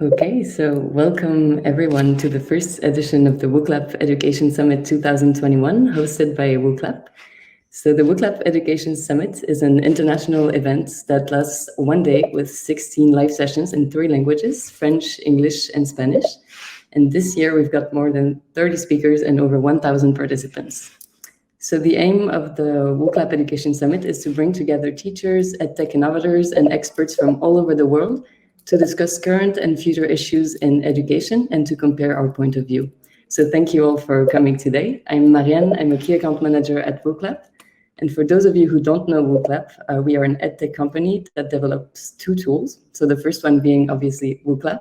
Okay, so welcome everyone to the first edition of the Wooclap Education Summit 2021, hosted by Wooclap. So the Wooclap Education Summit is an international event that lasts one day with 16 live sessions in 3 languages, French, English, and Spanish. And this year we've got more than 30 speakers and over 1,000 participants. So the aim of the Wooclap Education Summit is to bring together teachers, EdTech innovators, and experts from all over the world to discuss current and future issues in education and to compare our point of view. So thank you all for coming today. I'm Marianne, I'm a key account manager at Wooclap. And for those of you who don't know Wooclap, we are an EdTech company that develops 2 tools. So the first one being obviously Wooclap,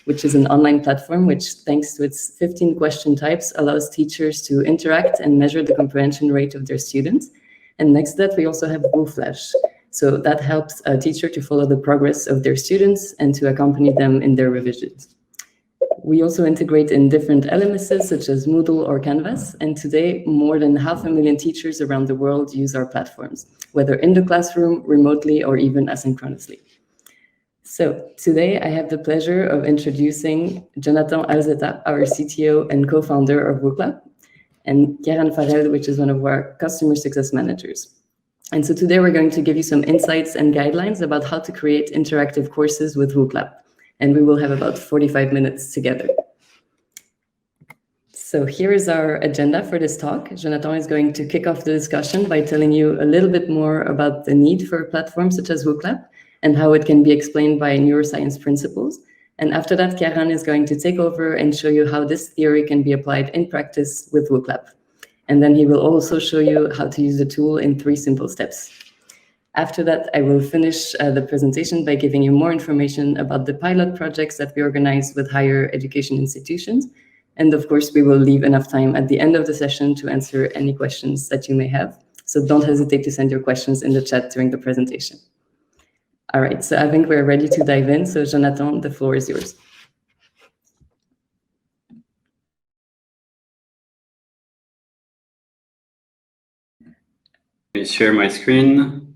which is an online platform which, thanks to its 15 question types, allows teachers to interact and measure the comprehension rate of their students. And next to that, we also have Wooflash. So that helps a teacher to follow the progress of their students and to accompany them in their revisions. We also integrate in different LMSs such as Moodle or Canvas, and today more than 500,000 teachers around the world use our platforms, whether in the classroom, remotely, or even asynchronously. So today I have the pleasure of introducing Jonathan ALZETTA, our CTO and co-founder of Wooclap, and Ciaran, which is one of our customer success managers. And so today we're going to give you some insights and guidelines about how to create interactive courses with Wooclap. And we will have about 45 minutes together. So here is our agenda for this talk. Jonathan is going to kick off the discussion by telling you a little bit more about the need for platforms such as Wooclap and how it can be explained by neuroscience principles. And after that, Ciaran is going to take over and show you how this theory can be applied in practice with Wooclap. And then he will also show you how to use the tool in 3 simple steps. After that, I will finish the presentation by giving you more information about the pilot projects that we organize with higher education institutions. And of course, we will leave enough time at the end of the session to answer any questions that you may have. So don't hesitate to send your questions in the chat during the presentation. All right, so I think we're ready to dive in. So Jonathan, the floor is yours. Share my screen.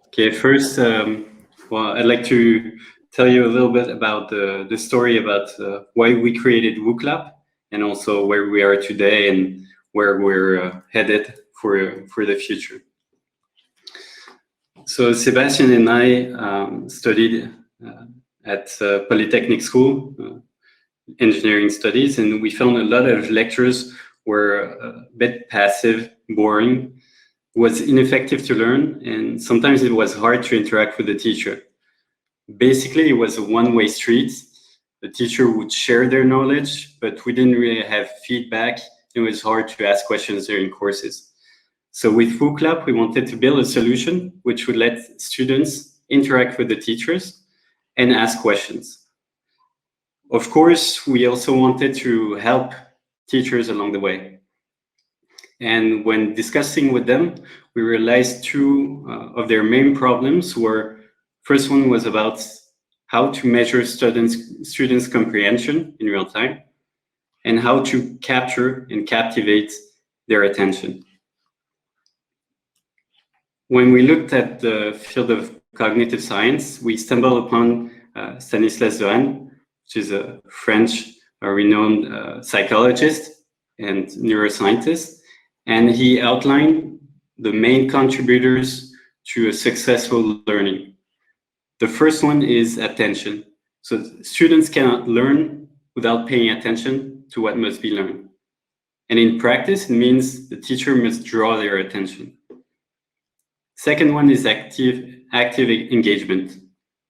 Okay, first, well, I'd like to tell you a little bit about the story about why we created Wooclap and also where we are today and where we're headed for the future. So Sebastian and I studied at Polytechnic School, engineering studies, and we found a lot of lectures were a bit passive, boring, was ineffective to learn, and sometimes it was hard to interact with the teacher. Basically, it was a one-way street. The teacher would share their knowledge, but we didn't really have feedback. It was hard to ask questions during courses. So with Wooclap, we wanted to build a solution which would let students interact with the teachers and ask questions. Of course, we also wanted to help teachers along the way. And when discussing with them, we realized 2 of their main problems were, first one was about how to measure students' comprehension in real time and how to capture and captivate their attention. When we looked at the field of cognitive science, we stumbled upon Stanislas Dehaene, which is a French renowned psychologist and neuroscientist, and he outlined the main contributors to a successful learning. The first one is attention. So students cannot learn without paying attention to what must be learned. And in practice, it means the teacher must draw their attention. Second one is active engagement.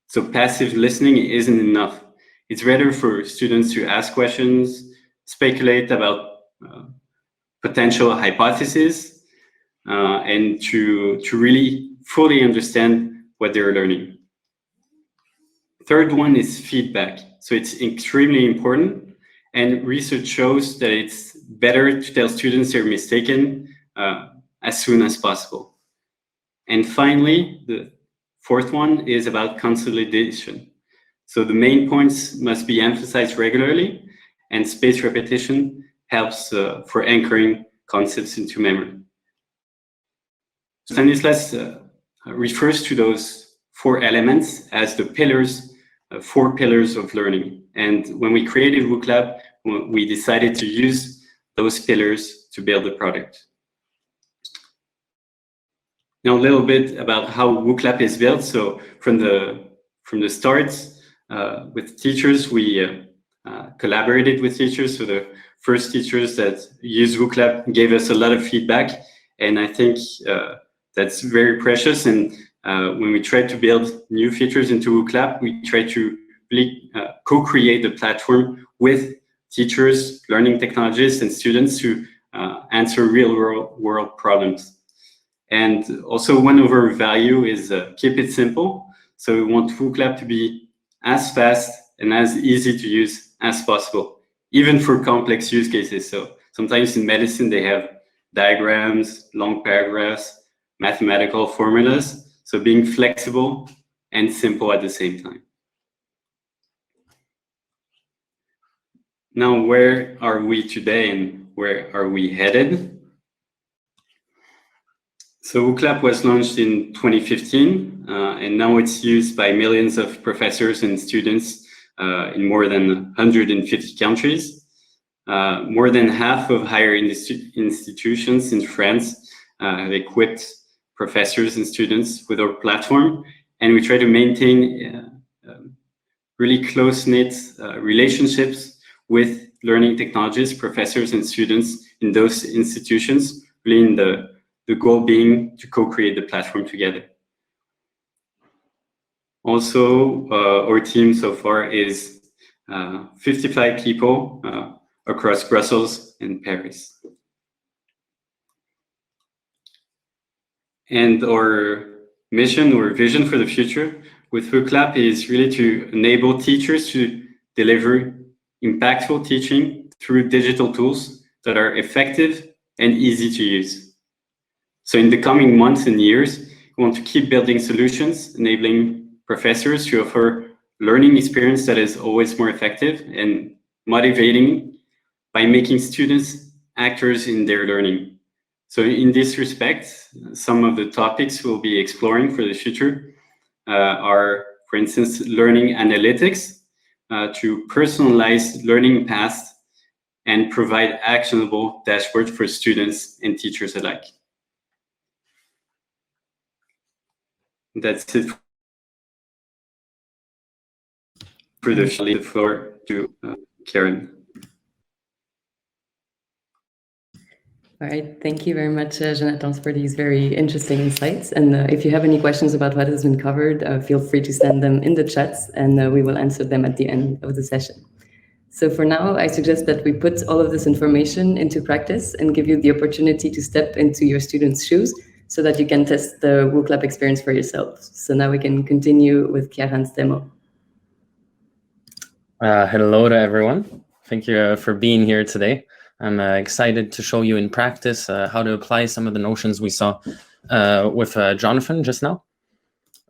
So passive listening isn't enough. It's better for students to ask questions, speculate about potential hypotheses, and to really fully understand what they're learning. Third one is feedback. So it's extremely important, and research shows that it's better to tell students they're mistaken as soon as possible. And finally, the fourth one is about consolidation. So the main points must be emphasized regularly, and spaced repetition helps for anchoring concepts into memory. Stanislas refers to those 4 elements as the pillars, 4 pillars of learning. And when we created Wooclap, we decided to use those pillars to build the product. Now a little bit about how Wooclap is built. So from the start, with teachers, we collaborated with teachers. So the first teachers that used Wooclap gave us a lot of feedback, and I think that's very precious. And when we try to build new features into Wooclap, we try to really co-create the platform with teachers, learning technologists, and students to answer real-world problems. And also one of our value is keep it simple. So we want Wooclap to be as fast and as easy to use as possible, even for complex use cases. So sometimes in medicine, they have diagrams, long paragraphs, mathematical formulas. So being flexible and simple at the same time. Now, where are we today and where are we headed? So Wooclap was launched in 2015, and now it's used by millions of professors and students in more than 150 countries. More than half of higher institutions in France have equipped professors and students with our platform, and we try to maintain really close-knit relationships with learning technologists, professors, and students in those institutions, really in the goal being to co-create the platform together. Also, our team so far is 55 people across Brussels and Paris. And our mission or vision for the future with Wooclap is really to enable teachers to deliver impactful teaching through digital tools that are effective and easy to use. So in the coming months and years, we want to keep building solutions, enabling professors to offer learning experience that is always more effective and motivating by making students actors in their learning. So in this respect, some of the topics we'll be exploring for the future are, for instance, learning analytics to personalize learning paths and provide actionable dashboards for students and teachers alike. That's it for the floor to Ciaran. All right, thank you very much, Jonathan, for these very interesting insights. And if you have any questions about what has been covered, feel free to send them in the chats, and we will answer them at the end of the session. So for now, I suggest that we put all of this information into practice and give you the opportunity to step into your students' shoes so that you can test the Wooclap experience for yourselves. So now we can continue with Ciaran's demo. Hello to everyone. Thank you for being here today. I'm excited to show you in practice how to apply some of the notions we saw with Jonathan just now.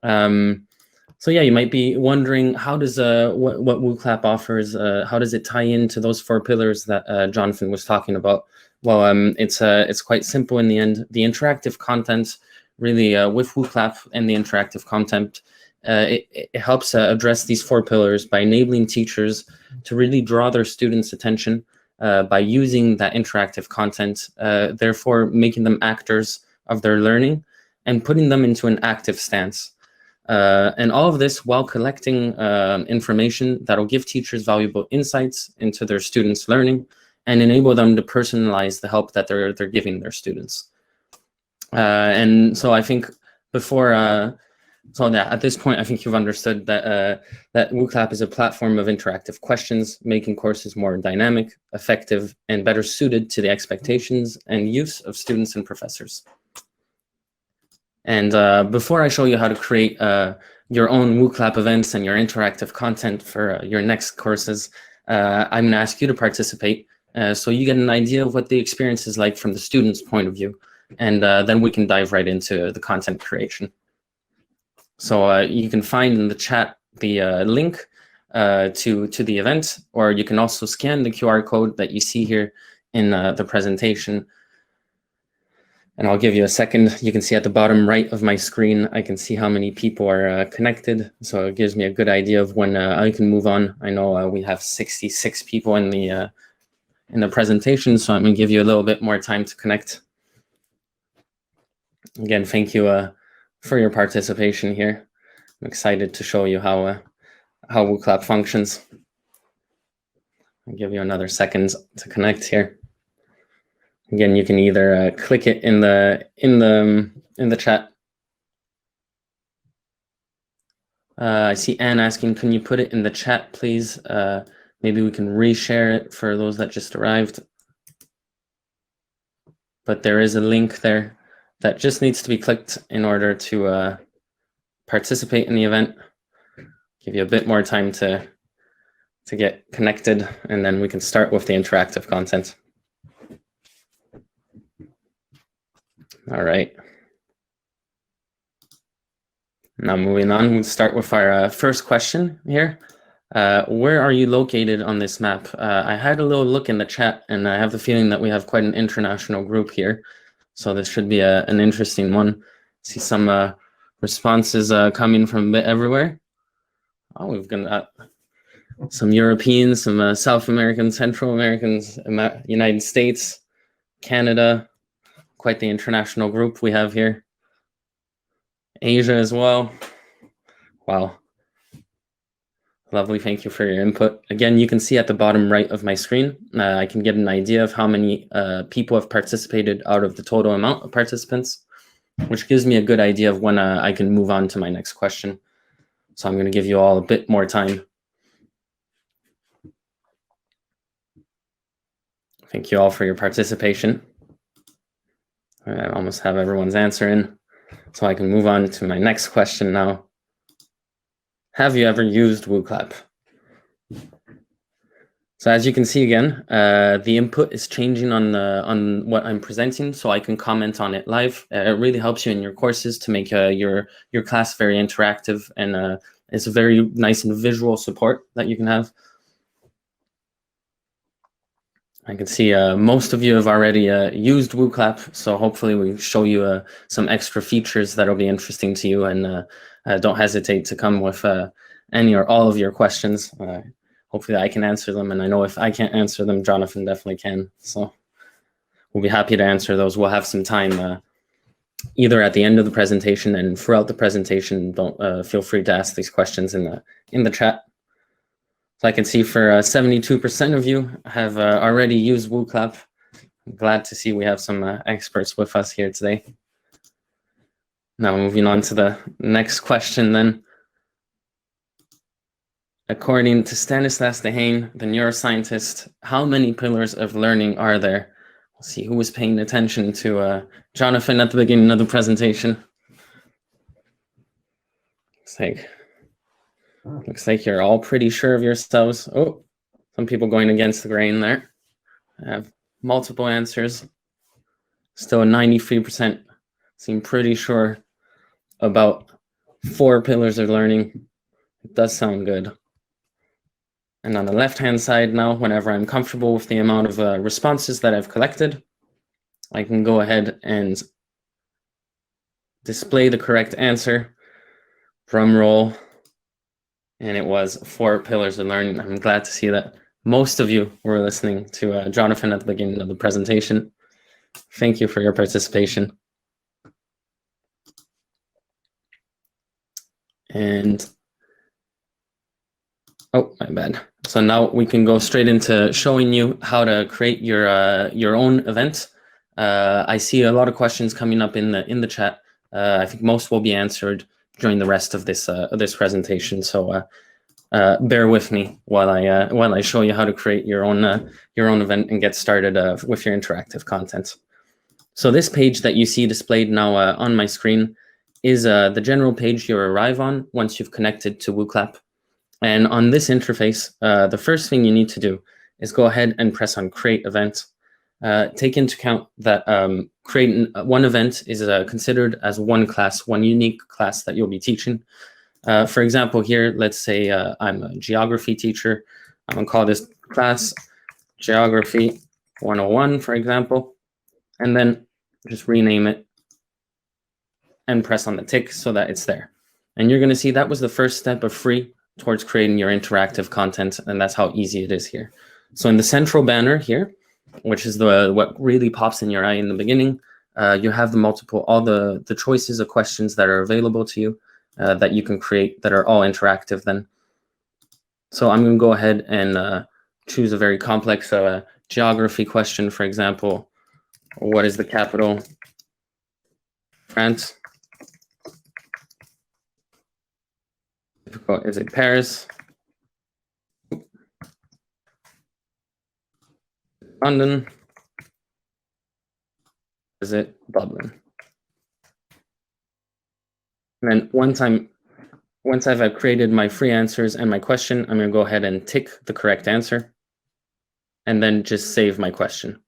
So yeah, you might be wondering, how does what Wooclap offers, how does it tie into those 4 pillars that Jonathan was talking about? Well, it's quite simple in the end. The interactive content, really, with Wooclap and the interactive content, it helps address these 4 pillars by enabling teachers to really draw their students' attention by using that interactive content, therefore making them actors of their learning and putting them into an active stance. And all of this while collecting information that will give teachers valuable insights into their students' learning and enable them to personalize the help that they're giving their students. And so I think before, so yeah, at this point, I think you've understood that that Wooclap is a platform of interactive questions, making courses more dynamic, effective, and better suited to the expectations and use of students and professors. And before I show you how to create your own Wooclap events and your interactive content for your next courses, I'm going to ask you to participate so you get an idea of what the experience is like from the student's point of view. And then we can dive right into the content creation. So you can find in the chat the link to the event, or you can also scan the QR code that you see here in the presentation. And I'll give you a second. You can see at the bottom right of my screen, I can see how many people are connected. So it gives me a good idea of when I can move on. I know we have 66 people in the presentation, so I'm going to give you a little bit more time to connect. Again, thank you for your participation here. I'm excited to show you how Wooclap functions. I'll give you another second to connect here. Again, you can either click it in the chat. I see Anne asking, can you put it in the chat, please? Maybe we can reshare it for those that just arrived. But there is a link there that just needs to be clicked in order to participate in the event. Give you a bit more time to get connected, and then we can start with the interactive content. All right. Now moving on, we'll start with our first question here. Where are you located on this map? I had a little look in the chat, and I have the feeling that we have quite an international group here. So this should be an interesting one. See some responses coming from a bit everywhere. Oh, we've got some Europeans, some South Americans, Central Americans, United States, Canada. Quite the international group we have here. Asia as well. Wow. Lovely, thank you for your input. Again, you can see at the bottom right of my screen, I can get an idea of how many people have participated out of the total amount of participants, which gives me a good idea of when I can move on to my next question. So I'm going to give you all a bit more time. Thank you all for your participation. I almost have everyone's answer in, so I can move on to my next question now. Have you ever used Wooclap? So as you can see again, the input is changing on what I'm presenting, so I can comment on it live. It really helps you in your courses to make your class very interactive, and it's a very nice and visual support that you can have. I can see most of you have already used Wooclap, so hopefully we show you some extra features that'll be interesting to you, and don't hesitate to come with any or all of your questions. Hopefully I can answer them, and I know if I can't answer them, Jonathan definitely can. So we'll be happy to answer those. We'll have some time either at the end of the presentation and throughout the presentation. Don't feel free to ask these questions in the chat. So I can see for 72% of you have already used Wooclap. I'm glad to see we have some experts with us here today. Now moving on to the next question then. According to Stanislas Dehaene, the neuroscientist, how many pillars of learning are there? We'll see who was paying attention to Jonathan at the beginning of the presentation. Looks like you're all pretty sure of yourselves. Oh, some people going against the grain there. I have multiple answers. Still 93% seem pretty sure about 4 pillars of learning. It does sound good. And on the left-hand side now, whenever I'm comfortable with the amount of responses that I've collected, I can go ahead and display the correct answer. Drum roll. And it was 4 pillars of learning. I'm glad to see that most of you were listening to Jonathan at the beginning of the presentation. Thank you for your participation. And, oh, my bad. So now we can go straight into showing you how to create your own event. I see a lot of questions coming up in the chat. I think most will be answered during the rest of this presentation. So bear with me while I show you how to create your own event and get started with your interactive content. So this page that you see displayed now on my screen is the general page you arrive on once you've connected to Wooclap. And on this interface, the first thing you need to do is go ahead and press on Create Event. Take into account that creating one event is considered as one class, one unique class that you'll be teaching. For example, here, let's say I'm a geography teacher. I'm going to call this class Geography 101, for example. And then just rename it, and press on the tick so that it's there. And you're going to see that was the first step of free towards creating your interactive content, and that's how easy it is here. So in the central banner here, which is what really pops in your eye in the beginning, you have all the choices of questions that are available to you that you can create that are all interactive then. So I'm going to go ahead and choose a very complex geography question, for example. What is the capital? France. Is it Paris? London? Is it Dublin? And then once I've created my free answers and my question, I'm going to go ahead and tick the correct answer, and then just save my question.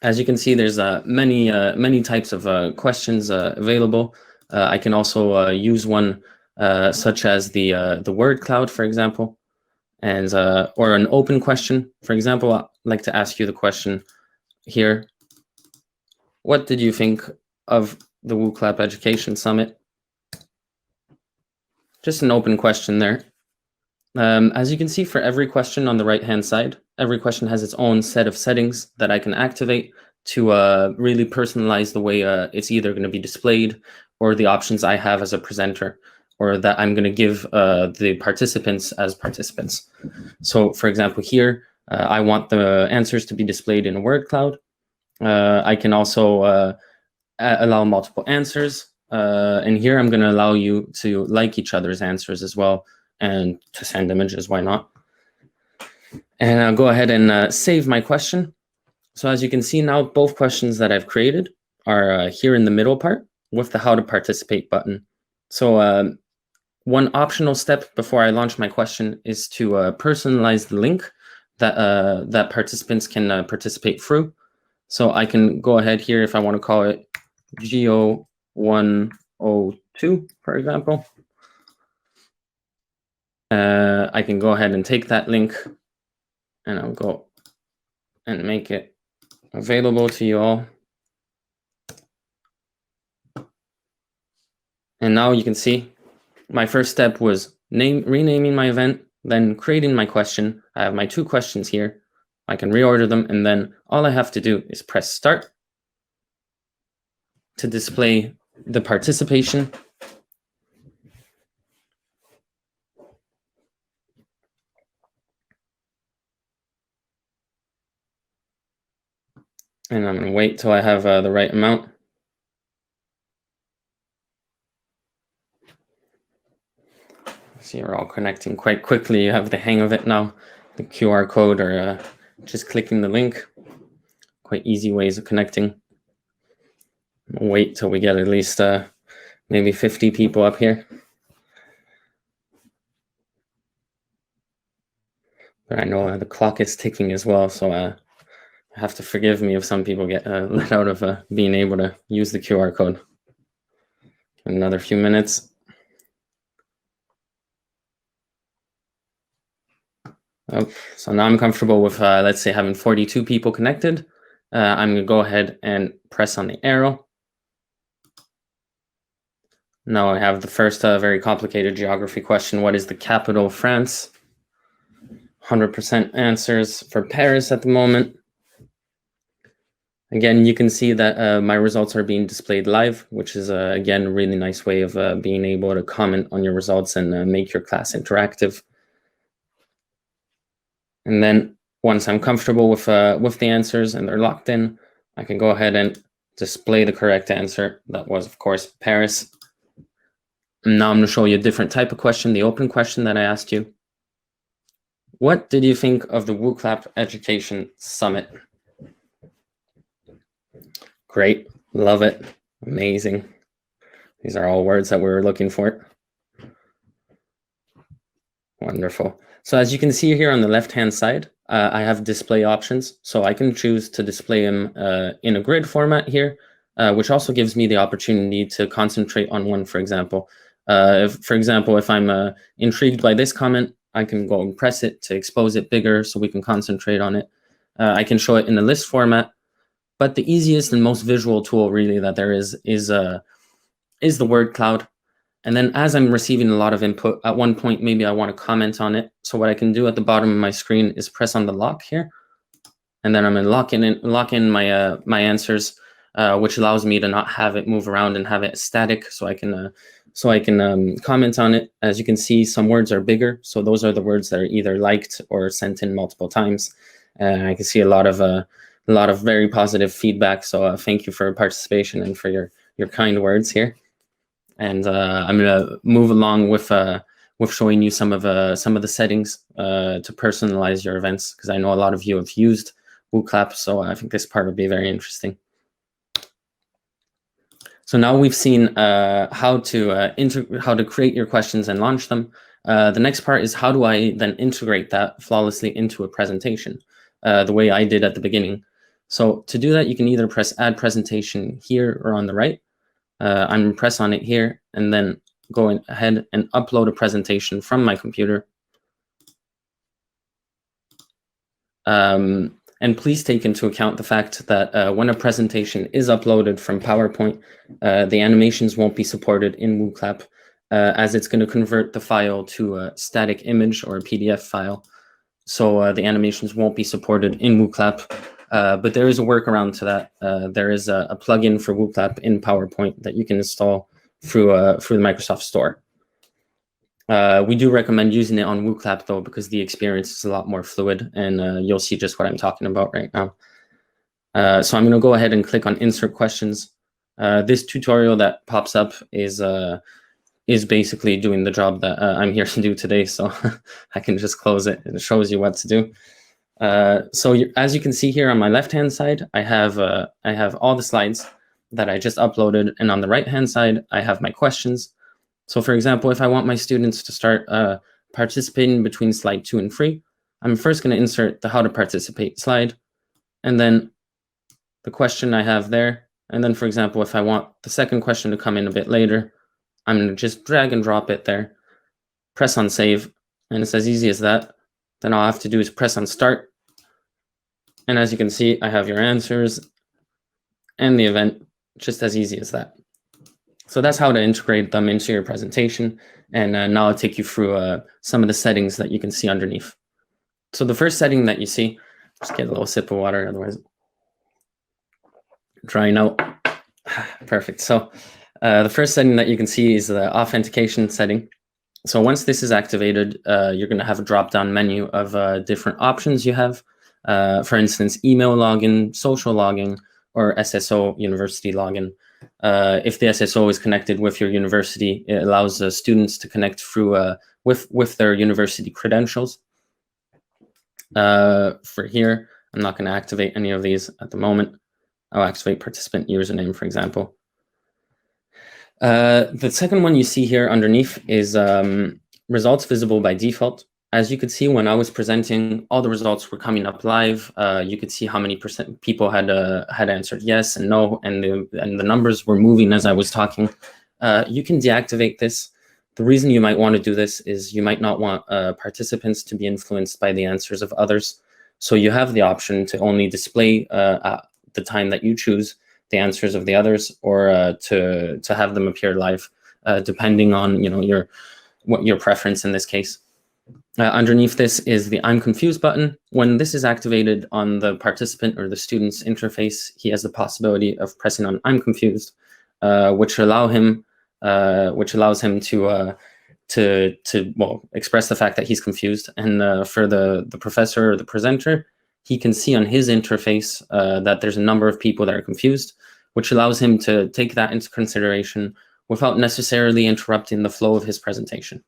As you can see, there's many types of questions available. I can also use one such as the word cloud, for example, and or an open question. For example, I'd like to ask you the question here. What did you think of the Wooclap Education Summit? Just an open question there. As you can see, for every question on the right-hand side, every question has its own set of settings that I can activate to really personalize the way it's either going to be displayed or the options I have as a presenter, or that I'm going to give the participants as participants. So for example, here, I want the answers to be displayed in a word cloud. I can also allow multiple answers. And here I'm going to allow you to like each other's answers as well, and to send images, why not? And I'll go ahead and save my question. So as you can see now, both questions that I've created are here in the middle part with the how to participate button. So one optional step before I launch my question is to personalize the link that that participants can participate through. So I can go ahead here if I want to call it Geo 102, for example. I can go ahead and take that link and I'll go and make it available to you all. And now you can see my first step was renaming my event, then creating my question. I have my two questions here. I can reorder them, and then all I have to do is press start to display the participation. And I'm going to wait till I have the right amount. See, you're all connecting quite quickly. You have the hang of it now. The QR code or just clicking the link. Quite easy ways of connecting. I'll wait till we get at least maybe 50 people up here. But I know the clock is ticking as well, so have to forgive me if some people get let out of being able to use the QR code. Another few minutes. Oh, so now I'm comfortable with, let's say, having 42 people connected. I'm going to go ahead and press on the arrow. Now I have the first very complicated geography question. What is the capital of France? 100% answers for Paris at the moment. Again, you can see that my results are being displayed live, which is, again, a really nice way of being able to comment on your results and make your class interactive. And then once I'm comfortable with the answers and they're locked in, I can go ahead and display the correct answer. That was, of course, Paris. And now I'm going to show you a different type of question, the open question that I asked you. What did you think of the Wooclap Education Summit? Great, love it, amazing. These are all words that we were looking for. Wonderful. So as you can see here on the left-hand side, I have display options. So I can choose to display them in a grid format here, which also gives me the opportunity to concentrate on one, for example. For example, if I'm intrigued by this comment, I can go and press it to expose it bigger so we can concentrate on it. I can show it in a list format, But the easiest and most visual tool really that there is the word cloud. And then as I'm receiving a lot of input, at one point, maybe I want to comment on it. So what I can do at the bottom of my screen is press on the lock here. And then I'm going to lock in my my answers, which allows me to not have it move around and have it static. So I can comment on it. As you can see, some words are bigger. So those are the words that are either liked or sent in multiple times. I can see a lot of very positive feedback. So thank you for your participation and for your kind words here. And I'm going to move along with showing you some of the settings to personalize your events, because I know a lot of you have used Wooclap, so I think this part will be very interesting. So now we've seen how to create your questions and launch them. The next part is how do I then integrate that flawlessly into a presentation, the way I did at the beginning. So to do that, you can either press Add Presentation here or on the right. I'm going to press on it here and then go ahead and upload a presentation from my computer. And please take into account the fact that when a presentation is uploaded from PowerPoint, the animations won't be supported in Wooclap, as it's going to convert the file to a static image or a PDF file. So the animations won't be supported in Wooclap. But there is a workaround to that. There is a plugin for Wooclap in PowerPoint that you can install through the Microsoft Store. We do recommend using it on Wooclap though, because the experience is a lot more fluid, and you'll see just what I'm talking about right now. So I'm going to go ahead and click on Insert Questions. This tutorial that pops up is basically doing the job that I'm here to do today. So I can just close it. It shows you what to do. So as you can see here on my left-hand side, I have all the slides that I just uploaded, and on the right-hand side, I have my questions. So for example, if I want my students to start participating between slide 2 and 3, I'm first going to insert the How to Participate slide, and then the question I have there. And then, for example, if I want the second question to come in a bit later, I'm going to just drag and drop it there, press on Save, and it's as easy as that. Then all I have to do is press on Start. And as you can see, I have your answers and the event, just as easy as that. So that's how to integrate them into your presentation. And now I'll take you through some of the settings that you can see underneath. So the first setting that you see, just get a little sip of water, otherwise drying out. Perfect. So the first setting that you can see is the authentication setting. So once this is activated, you're going to have a drop-down menu of different options you have. For instance, email login, social login, or SSO university login. If the SSO is connected with your university, it allows students to connect through with their university credentials. For here, I'm not going to activate any of these at the moment. I'll activate participant username, for example. The second one you see here underneath is results visible by default. As you could see, when I was presenting, all the results were coming up live. You could see how many % people had answered yes and no, and the numbers were moving as I was talking. You can deactivate this. The reason you might want to do this is you might not want participants to be influenced by the answers of others. So you have the option to only display at the time that you choose the answers of the others, or to have them appear live, depending on your preference in this case. Underneath this is the I'm confused button. When this is activated on the participant or the student's interface, he has the possibility of pressing on I'm confused, which allows him to express the fact that he's confused. And for the professor or the presenter, he can see on his interface that there's a number of people that are confused, which allows him to take that into consideration without necessarily interrupting the flow of his presentation.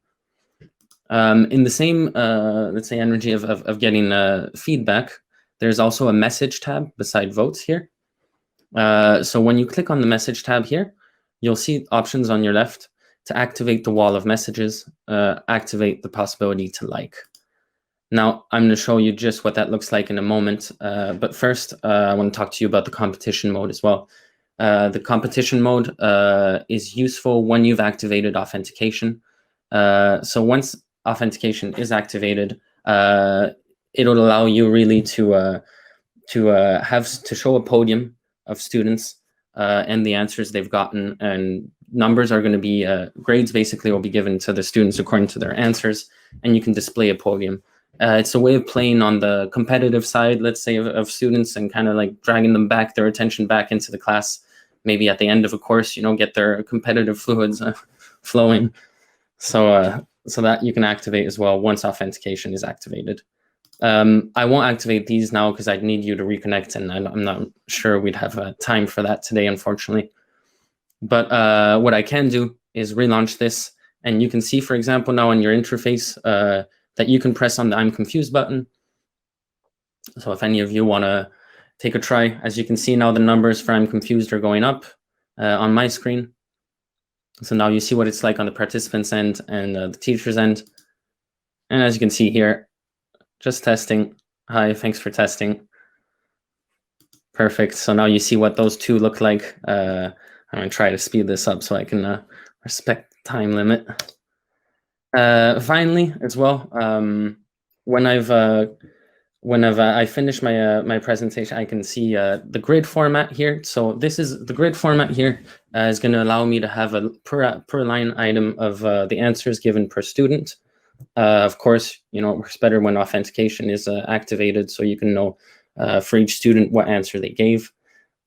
In the same, let's say, energy of getting feedback, there's also a message tab beside votes here. So when you click on the message tab here, you'll see options on your left to activate the wall of messages, activate the possibility to like. Now, I'm going to show you just what that looks like in a moment. But first, I want to talk to you about the competition mode as well. The competition mode is useful when you've activated authentication. So once authentication is activated, it'll allow you really to show a podium of students and the answers they've gotten, and numbers are going to be, grades basically will be given to the students according to their answers, and you can display a podium. It's a way of playing on the competitive side, let's say, of students, and kind of like dragging them back, their attention back into the class. Maybe at the end of a course, get their competitive fluids flowing. So that you can activate as well once authentication is activated. I won't activate these now because I'd need you to reconnect, and I'm not sure we'd have time for that today, unfortunately. But what I can do is relaunch this, and you can see, for example, now on your interface that you can press on the I'm confused button. So if any of you want to take a try, as you can see now, the numbers for I'm confused are going up on my screen. So now you see what it's like on the participants' end and the teacher's end. And as you can see here, just testing. Hi, thanks for testing. Perfect. So now you see what those two look like. I'm going to try to speed this up so I can respect the time limit. Finally, as well, when I finish my presentation, I can see the grid format here. So this is the grid format here is going to allow me to have a per line item of the answers given per student. Of course, it works better when authentication is activated, so you can know for each student what answer they gave.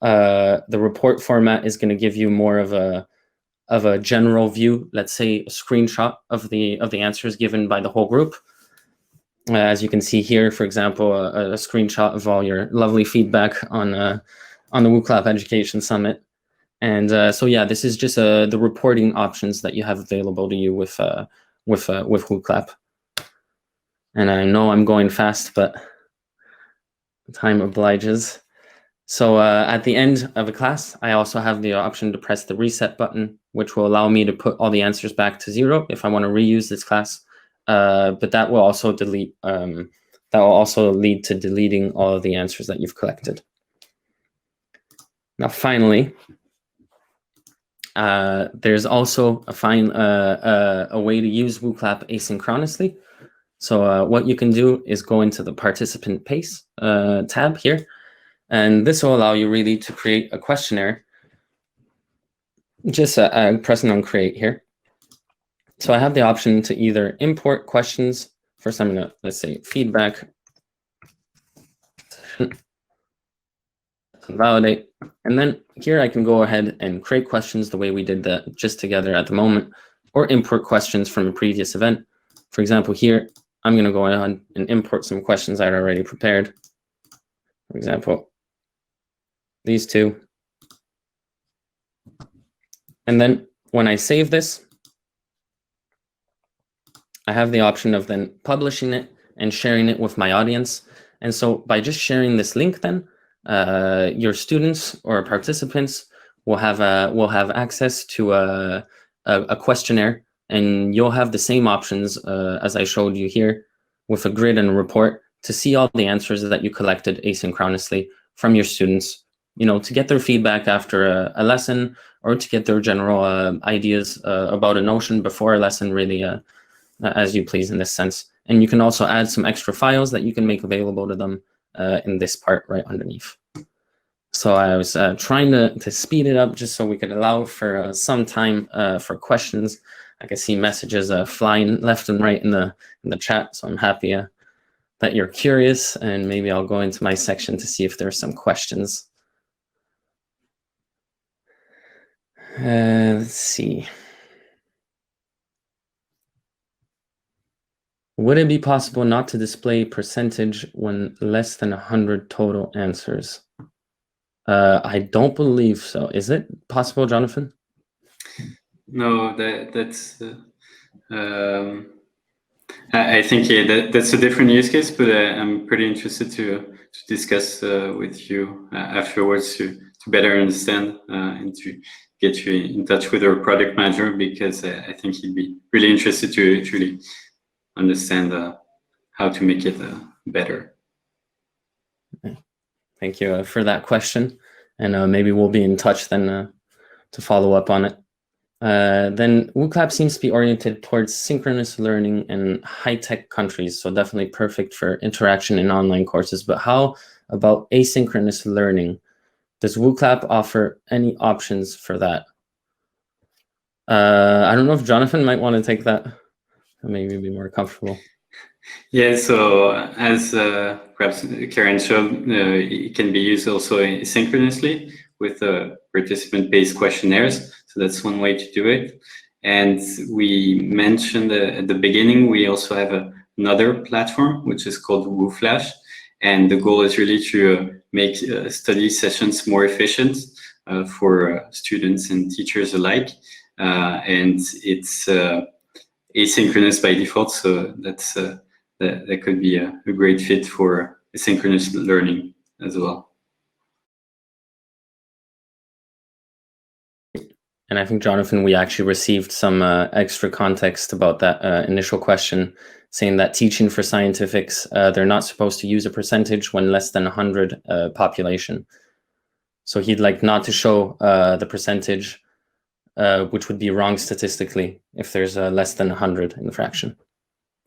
The report format is going to give you more of a general view, let's say a screenshot of the answers given by the whole group. As you can see here, for example, a screenshot of all your lovely feedback on the Wooclap Education Summit. And so yeah, this is just the reporting options that you have available to you with Wooclap. And I know I'm going fast, but time obliges. So at the end of a class, I also have the option to press the reset button, which will allow me to put all the answers back to 0 if I want to reuse this class. But that will also delete. That will also lead to deleting all of the answers that you've collected. Now, finally, there's also a way to use Wooclap asynchronously. So what you can do is go into the participant pace tab here, and this will allow you really to create a questionnaire. Just pressing on create here. So I have the option to either import questions. First, I'm going to, let's say, feedback, validate. And then here I can go ahead and create questions the way we did that just together at the moment, or import questions from a previous event. For example, here, I'm going to go ahead and import some questions I'd already prepared. For example, these two. And then when I save this, I have the option of then publishing it and sharing it with my audience. And so by just sharing this link, then your students or participants will have access to a questionnaire, and you'll have the same options as I showed you here with a grid and a report to see all the answers that you collected asynchronously from your students, to get their feedback after a lesson, or to get their general ideas about a notion before a lesson, really as you please in this sense. And you can also add some extra files that you can make available to them in this part right underneath. So I was trying to speed it up just so we could allow for some time for questions. I can see messages flying left and right in the chat, so I'm happy that you're curious, and maybe I'll go into my section to see if there's some questions. Let's see. Would it be possible not to display percentage when less than 100 total answers? I don't believe so. Is it possible, Jonathan? No, that's. I think that's a different use case, but I'm pretty interested to discuss with you afterwards to better understand and to get you in touch with our product manager, because I think he'd be really interested to really understand how to make it better. Thank you for that question, and maybe we'll be in touch then to follow up on it. Then Wooclap seems to be oriented towards synchronous learning in high-tech countries, so definitely perfect for interaction in online courses. But how about asynchronous learning? Does Wooclap offer any options for that? I don't know if Jonathan might want to take that. Maybe be more comfortable. Yeah, so as perhaps Ciaran showed, it can be used also asynchronously with participant-based questionnaires. So that's one way to do it. And we mentioned at the beginning, we also have another platform, which is called Wooflash. And the goal is really to make study sessions more efficient for students and teachers alike. And it's asynchronous by default, so that's that could be a great fit for asynchronous learning as well. And I think, Jonathan, we actually received some extra context about that initial question, saying that teaching for scientifics, they're not supposed to use a percentage when less than 100 population. So he'd like not to show the percentage, which would be wrong statistically if there's less than 100 in the fraction,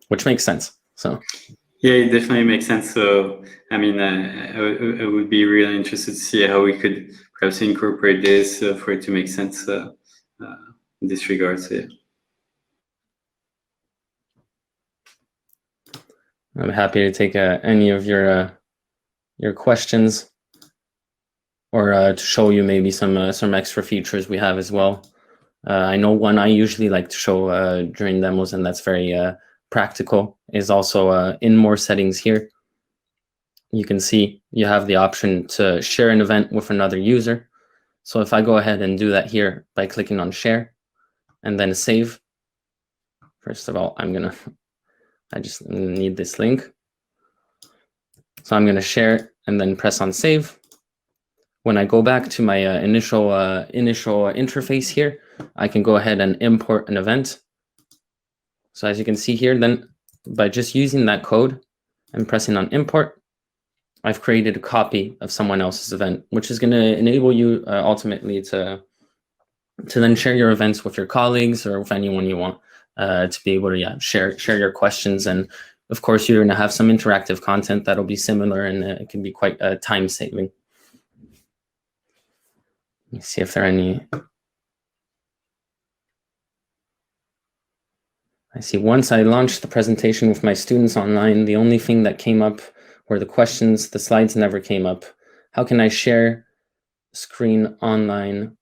which makes sense. So yeah, it definitely makes sense. So I mean, I would be really interested to see how we could perhaps incorporate this for it to make sense in this regard. So, yeah. I'm happy to take any of your questions, or to show you maybe some extra features we have as well. I know one I usually like to show during demos, and that's very practical, is also in more settings here. You can see you have the option to share an event with another user. So if I go ahead and do that here by clicking on share and then save, first of all, I just need this link. So I'm gonna share and then press on save. When I go back to my initial interface here, I can go ahead and import an event. So as you can see here, then by just using that code and pressing on import, I've created a copy of someone else's event, which is going to enable you ultimately to then share your events with your colleagues or with anyone you want to be able to share your questions. And of course, you're going to have some interactive content that'll be similar, and it can be quite time saving. Let me see if there are any. I see once I launched the presentation with my students online, the only thing that came up were the questions. The slides never came up. How can I share screen online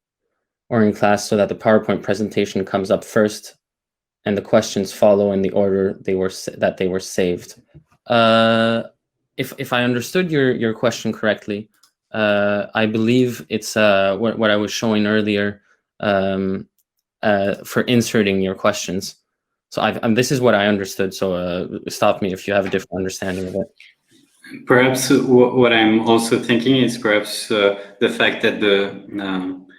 or in class so that the PowerPoint presentation comes up first and the questions follow in the order they were saved? If I understood your question correctly, I believe it's what I was showing earlier for inserting your questions. So this is what I understood. So stop me if you have a different understanding of it. Perhaps what I'm also thinking is perhaps the fact that the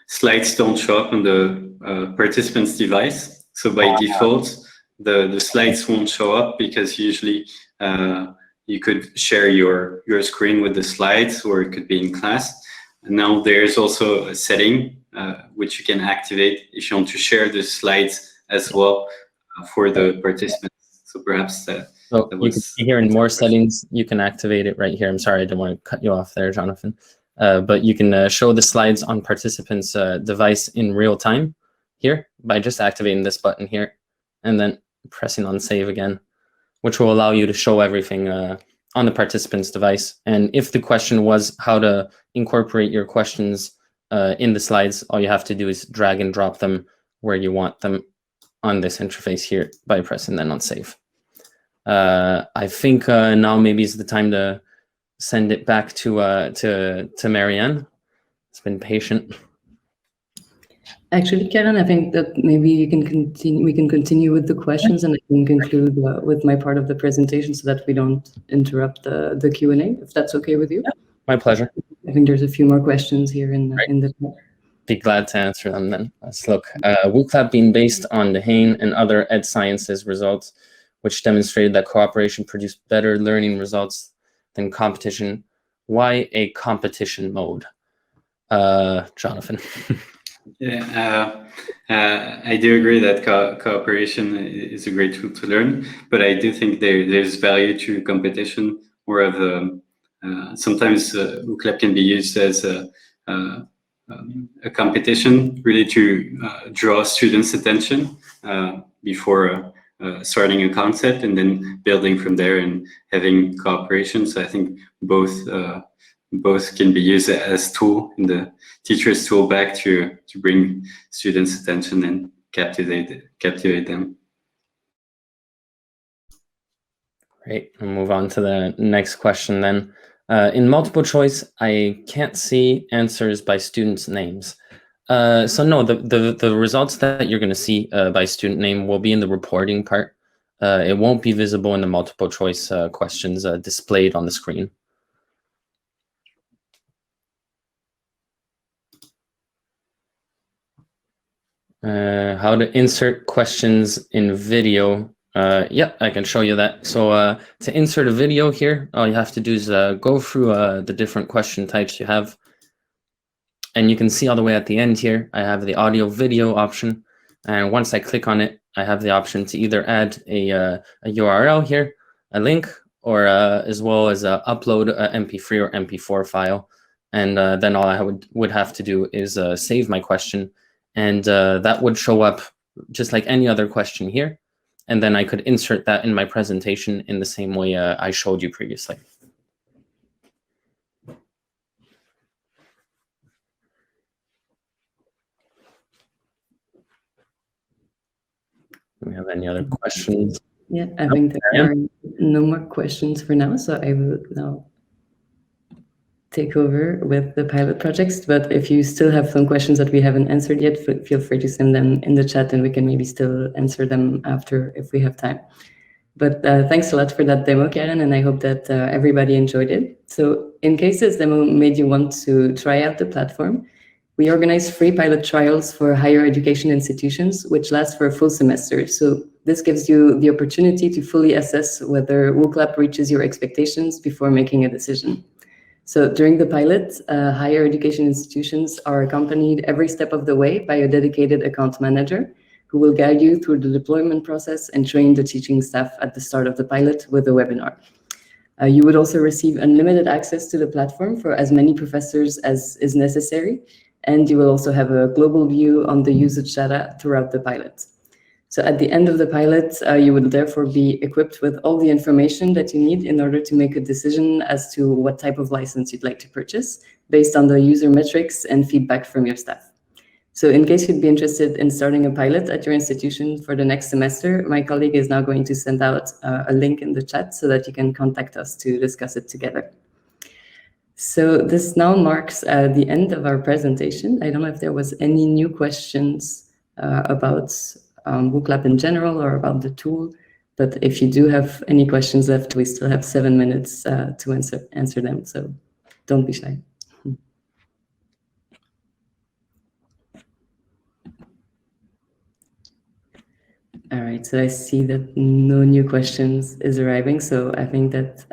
slides don't show up on the participant's device. So by default, the slides won't show up because usually you could share your screen with the slides, or it could be in class. And now there's also a setting which you can activate if you want to share the slides as well for the participants. So perhaps that. So you can see here in more settings, you can activate it right here. I'm sorry, I didn't want to cut you off there, Jonathan. But you can show the slides on participants' device in real time here by just activating this button here and then pressing on save again, which will allow you to show everything on the participant's device. And if the question was how to incorporate your questions in the slides, all you have to do is drag and drop them where you want them on this interface here by pressing then on save. I think now maybe is the time to send it back to Marianne. It's been patient. Actually, Ciaran, I think that maybe you can continue. We can continue with the questions, and I can conclude with my part of the presentation so that we don't interrupt the Q&A. If that's okay with you. Yeah, my pleasure. I think there's a few more questions here in the chat. Be glad to answer them then. Let's look. Wooclap being based on the Hain and other Ed Sciences results, which demonstrated that cooperation produced better learning results than competition. Why a competition mode? Jonathan. Yeah, I do agree that cooperation is a great tool to learn, but I do think there's value to competition, more of sometimes Wooclap can be used as a competition, really to draw students' attention before starting a concept, and then building from there and having cooperation. So I think both can be used as tool in the teacher's tool bag to bring students' attention and captivate them. Great. We'll move on to the next question then. In multiple choice, I can't see answers by students' names. So no, the results that you're going to see by student name will be in the reporting part. It won't be visible in the multiple choice questions displayed on the screen. How to insert questions in video. Yeah, I can show you that. So to insert a video here, all you have to do is go through the different question types you have. And you can see all the way at the end here, I have the audio video option. And once I click on it, I have the option to either add a URL here, a link, or as well as upload an MP3 or MP4 file. And then all I would have to do is save my question. And that would show up just like any other question here. And then I could insert that in my presentation in the same way I showed you previously. Do we have any other questions? Yeah, I think there are no more questions for now, so I will now take over with the pilot projects. But if you still have some questions that we haven't answered yet, feel free to send them in the chat and we can maybe still answer them after if we have time. But thanks a lot for that demo, Ciaran, and I hope that everybody enjoyed it. So in case this demo made you want to try out the platform, we organize free pilot trials for higher education institutions, which last for a full semester. So this gives you the opportunity to fully assess whether Wooclap reaches your expectations before making a decision. So during the pilot, higher education institutions are accompanied every step of the way by a dedicated account manager who will guide you through the deployment process and train the teaching staff at the start of the pilot with a webinar. You would also receive unlimited access to the platform for as many professors as is necessary, and you will also have a global view on the usage data throughout the pilot. So at the end of the pilot, you would therefore be equipped with all the information that you need in order to make a decision as to what type of license you'd like to purchase based on the user metrics and feedback from your staff. So in case you'd be interested in starting a pilot at your institution for the next semester, my colleague is now going to send out a link in the chat so that you can contact us to discuss it together. So this now marks the end of our presentation. I don't know if there was any new questions about Wooclap in general or about the tool, but if you do have any questions left, we still have 7 minutes to answer them, so don't be shy. All right, so I see that no new questions is arriving, so I think that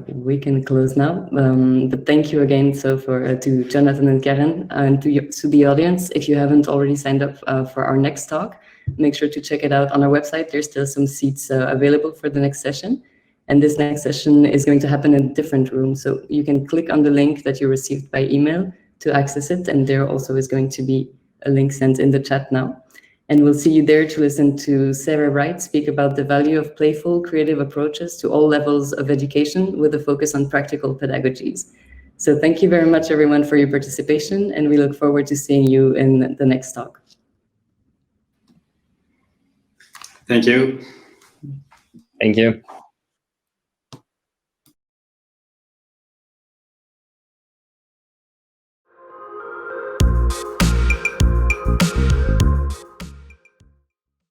we can close now. But thank you again to Jonathan and Ciaran and to the audience. If you haven't already signed up for our next talk, make sure to check it out on our website. There's still some seats available for the next session. And this next session is going to happen in a different room. So you can click on the link that you received by email to access it. And there also is going to be a link sent in the chat now. And we'll see you there to listen to Sarah Wright speak about the value of playful, creative approaches to all levels of education with a focus on practical pedagogies. So thank you very much, everyone, for your participation. And we look forward to seeing you in the next talk. Thank you. Thank you.